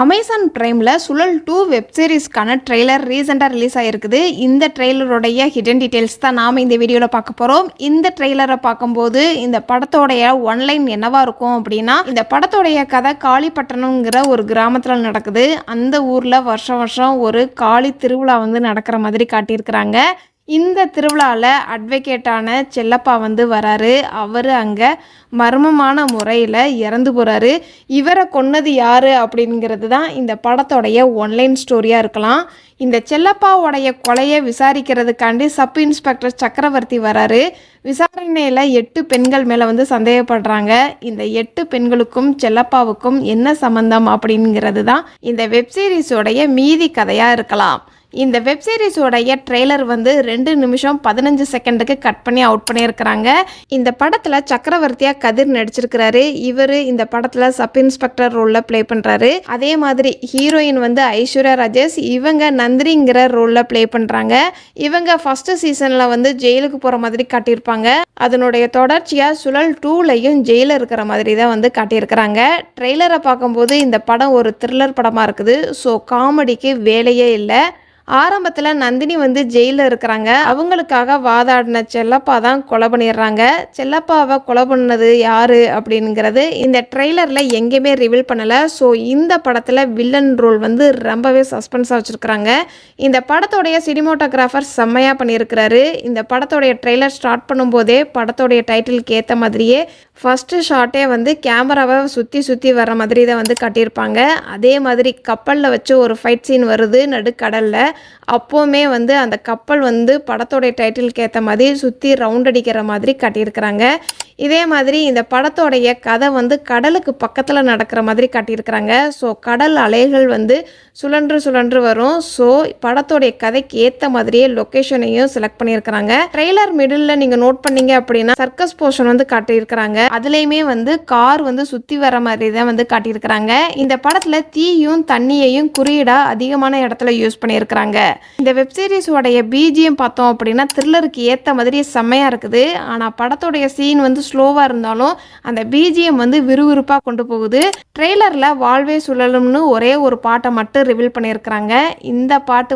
Amazon பிரைமில் சுழல் 2 web சீரிஸ்க்கான trailer ரீசெண்டாக release ஆகிருக்குது. இந்த ட்ரெய்லருடைய ஹிடன் டீட்டெயில்ஸ் தான் நாம் இந்த வீடியோவில் பார்க்க போகிறோம். இந்த ட்ரெய்லரை பார்க்கும்போது இந்த படத்தோடைய ஒன்லைன் என்னவா இருக்கும் அப்படின்னா, இந்த படத்தோடைய கதை காளிப்பட்டணம்ங்கிற ஒரு கிராமத்தில் நடக்குது. அந்த ஊரில் வருஷம் வருஷம் ஒரு காளி திருவிழா நடக்கிற மாதிரி காட்டியிருக்கிறாங்க. இந்த திருவிழாவில் அட்வொகேட்டான செல்லப்பா வராரு. அவர் அங்கே மர்மமான முறையில் இறந்து போகிறாரு. இவரை கொன்னது யார் அப்படிங்கிறது தான் இந்த படத்தோடைய ஒன்லைன் ஸ்டோரியாக இருக்கலாம். இந்த செல்லப்பாவோடைய கொலையை விசாரிக்கிறதுக்காண்டி சப் இன்ஸ்பெக்டர் சக்கரவர்த்தி வராரு. விசாரணையில் 8 பெண்கள் மேலே சந்தேகப்படுறாங்க. இந்த 8 பெண்களுக்கும் செல்லப்பாவுக்கும் என்ன சம்பந்தம் அப்படிங்கிறது தான் இந்த வெப்சீரிஸோடைய மீதி கதையாக இருக்கலாம். இந்த வெப்சீரிஸோடைய ட்ரெய்லர் 2 நிமிஷம் 15 செகண்டுக்கு கட் பண்ணி அவுட் பண்ணியிருக்கிறாங்க. இந்த படத்தில் சக்கரவர்த்தியாக கதிர் நடிச்சிருக்கிறாரு. இவர் இந்த படத்தில் சப் இன்ஸ்பெக்டர் ரோலில் ப்ளே பண்ணுறாரு. அதே மாதிரி ஹீரோயின் ஐஸ்வர்யா ராஜேஷ், இவங்க நந்தினிங்கிற ரோலில் ப்ளே பண்ணுறாங்க. இவங்க ஃபஸ்ட்டு சீசனில் ஜெயிலுக்கு போகிற மாதிரி காட்டியிருப்பாங்க. அதனுடைய தொடர்ச்சியாக சுழல் 2லையும் ஜெயிலில் இருக்கிற மாதிரி தான் காட்டியிருக்கிறாங்க. ட்ரெய்லரை பார்க்கும்போது இந்த படம் ஒரு த்ரில்லர் படமாக இருக்குது. ஸோ காமெடிக்கு வேலையே இல்லை. ஆரம்பத்தில் நந்தினி ஜெயிலில் இருக்கிறாங்க. அவங்களுக்காக வாதாடின செல்லப்பா தான் கொலை பண்ணிடுறாங்க. செல்லப்பாவை கொலை பண்ணது யார் அப்படிங்கிறது இந்த ட்ரெய்லரில் எங்கேயுமே ரிவீல் பண்ணலை. ஸோ இந்த படத்தில் வில்லன் ரோல் ரொம்பவே சஸ்பென்ஸாக வச்சுருக்குறாங்க. இந்த படத்தோடைய சினிமோட்டோகிராஃபர் செம்மையாக பண்ணியிருக்கிறாரு. இந்த படத்தோடைய ட்ரெய்லர் ஸ்டார்ட் பண்ணும்போதே படத்தோடைய டைட்டிலுக்கு ஏற்ற மாதிரியே ஃபஸ்ட்டு ஷாட்டே கேமராவை சுற்றி சுற்றி வர மாதிரி தான் காட்டியிருப்பாங்க. அதே மாதிரி கப்பலில் வச்சு ஒரு ஃபைட் சீன் வருது நடுக்கடலில். அப்போவுமே அந்த கப்பல் படத்தோடைய டைட்டிலுக்கு ஏற்ற மாதிரி சுற்றி ரவுண்ட் அடிக்கிற மாதிரி காட்டியிருக்கிறாங்க. இதே மாதிரி இந்த படத்தோடைய கதை கடலுக்கு பக்கத்தில் நடக்கிற மாதிரி காட்டியிருக்கிறாங்க. ஸோ கடல் அலைகள் சுழன்று சுழன்று வரும். ஸோ படத்தோடைய கதைக்கு ஏற்ற மாதிரியே லொக்கேஷனையும் செலக்ட் பண்ணியிருக்கிறாங்க. ட்ரெய்லர் மிடில் நீங்கள் நோட் பண்ணீங்க அப்படின்னா சர்க்கஸ் போர்ஷன் காட்டியிருக்கிறாங்க. அதுலேயுமே கார் சுற்றி வர மாதிரி தான் காட்டியிருக்கிறாங்க. இந்த படத்தில் தீயும் தண்ணியையும் குறியீடாக அதிகமான இடத்துல யூஸ் பண்ணியிருக்கிறாங்க. இந்த வெப்சீரிஸோடைய பிஜிஎம் பார்த்தோம் அப்படின்னா த்ரில்லருக்கு ஏற்ற மாதிரி செம்மையாக இருக்குது. ஆனால் படத்தோடைய சீன் ஸ்லோவாக இருந்தாலும் அந்த பிஜிஎம் விறுவிறுப்பாக கொண்டு போகுது. ட்ரெய்லரில் வாழ்வே சுழலும்னு ஒரே ஒரு பாட்டை மட்டும் ரிவீல் பண்ணியிருக்கிறாங்க. இந்த பாட்டு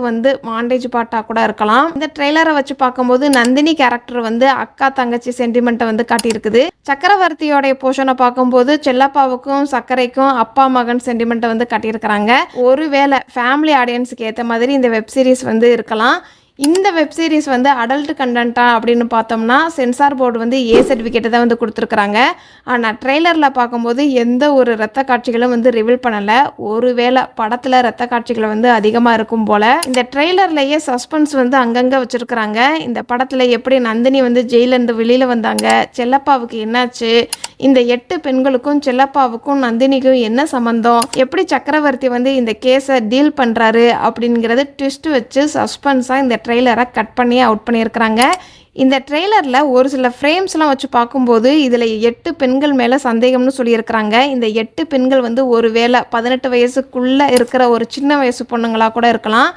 மாண்டேஜ் பாட்டாக கூட இருக்கலாம். இந்த ட்ரெய்லரை வச்சு பார்க்கும்போது நந்தினி கேரக்டர் அக்கா தங்கச்சி சென்டிமெண்ட்டை காட்டியிருக்குது. சக்கரவர்த்தியோடைய போர்ஷனை பார்க்கும்போது செல்லப்பாவுக்கும் சக்கரைக்கும் அப்பா மகன் சென்டிமெண்ட்டை காட்டியிருக்கிறாங்க. ஒருவேளை ஃபேமிலி ஆடியன்ஸுக்கு ஏற்ற மாதிரி இந்த வெப்சீரிஸ் இருக்கலாம். இந்த வெப்சீரிஸ் அடல்ட் கண்டென்ட்டா அப்படின்னு பார்த்தோம்னா சென்சார் போர்டு ஏ சர்டிஃபிகேட்டை தான் கொடுத்துருக்குறாங்க. ஆனால் ட்ரெய்லரில் பார்க்கும்போது எந்த ஒரு ரத்த காட்சிகளும் ரிவீல் பண்ணலை. ஒருவேளை படத்தில் ரத்த காட்சிகள் அதிகமாக இருக்கும் போல். இந்த ட்ரெய்லர்லேயே சஸ்பென்ஸ் அங்கங்கே வச்சுருக்குறாங்க. இந்த படத்தில் எப்படி நந்தினி ஜெயிலேருந்து வெளியில் வந்தாங்க, செல்லப்பாவுக்கு என்னாச்சு, இந்த 8 பெண்களுக்கும் செல்லப்பாவுக்கும் நந்தினிக்கும் என்ன சம்மந்தம், எப்படி சக்கரவர்த்தி இந்த கேஸை டீல் பண்ணுறாரு அப்படிங்கிறது ட்விஸ்ட் வச்சு சஸ்பென்ஸாக இந்த ட்ரெய்லரை கட் பண்ணி அவுட் பண்ணியிருக்கிறாங்க. இந்த ட்ரெய்லரில் ஒரு சில ஃப்ரேம்ஸ்லாம் வச்சு பார்க்கும்போது இதில் 8 பெண்கள் மேலே சந்தேகம்னு சொல்லியிருக்கிறாங்க. இந்த 8 பெண்கள் ஒருவேளை 18 வயசுக்குள்ளே இருக்கிற ஒரு சின்ன வயசு பொண்ணுங்களாக கூட இருக்கலாம்.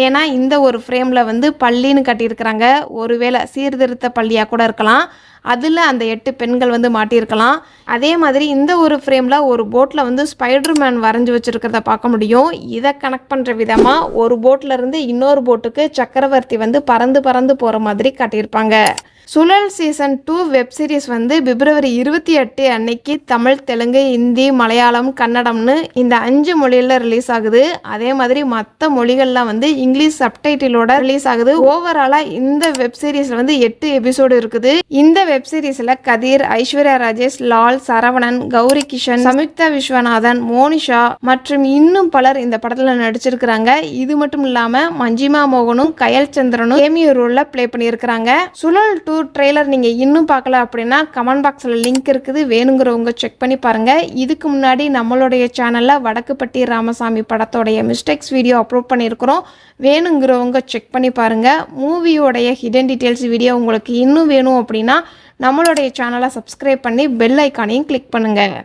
ஏன்னா இந்த ஒரு ஃப்ரேமில் பள்ளின்னு கட்டியிருக்கிறாங்க. ஒருவேளை சீர்திருத்த பள்ளியாக கூட இருக்கலாம். அதில் அந்த 8 பெண்கள் மாட்டியிருக்கலாம். அதே மாதிரி இந்த ஒரு ஃப்ரேமில் ஒரு போட்டில் ஸ்பைடர்மேன் வரைஞ்சி வச்சுருக்கிறத பார்க்க முடியும். இதை கனெக்ட் பண்ணுற விதமாக ஒரு போட்டிலேருந்து இன்னொரு போட்டுக்கு சக்கரவர்த்தி பறந்து பறந்து போகிற மாதிரி காட்டியிருப்பாங்க. சுழல் சீசன் 2 வெப் சீரிஸ் பிப்ரவரி 28 அன்னைக்கு தமிழ், தெலுங்கு, ஹிந்தி, மலையாளம், கன்னடம்னு இந்த 5 மொழியில் ரிலீஸ் ஆகுது. அதே மாதிரி மற்ற மொழிகள்லாம் இங்கிலீஷ் சப்டைட்டிலோட ரிலீஸ் ஆகுது. ஓவராலாக இந்த வெப் சீரிஸில் 8 எபிசோடு இருக்குது. இந்த வெப் சீரிஸில் கதிர், ஐஸ்வர்யா ராஜேஷ், லால், சரவணன், கௌரி கிஷன், சம்யுக்தா விஸ்வநாதன், மோனிஷா மற்றும் இன்னும் பலர் இந்த படத்தில் நடிச்சிருக்கிறாங்க. இது மட்டும் இல்லாமல் மஞ்சிமா மோகனும் கயல் சந்திரனும் கேமியோ ரோலில் ப்ளே பண்ணியிருக்கிறாங்க. சுழல் 2 ட்ரெய்லர் நீங்கள் இன்னும் பார்க்கல அப்படின்னா கமெண்ட் பாக்ஸில் லிங்க் இருக்குது, வேணுங்கிறவங்க செக் பண்ணி பாருங்கள். இதுக்கு முன்னாடி நம்மளுடைய சேனலில் வடக்குப்பட்டி ராமசாமி படத்தோடைய மிஸ்டேக்ஸ் வீடியோ அப்லோட் பண்ணியிருக்கிறோம். வேணுங்கிறவங்க செக் பண்ணி பாருங்கள். மூவியோடைய ஹிடன் டீட்டெயில்ஸ் வீடியோ உங்களுக்கு இன்னும் வேணும் அப்படின்னா நம்மளுடைய சேனலை சப்ஸ்கிரைப் பண்ணி பெல் ஐக்கானையும் கிளிக் பண்ணுங்கள்.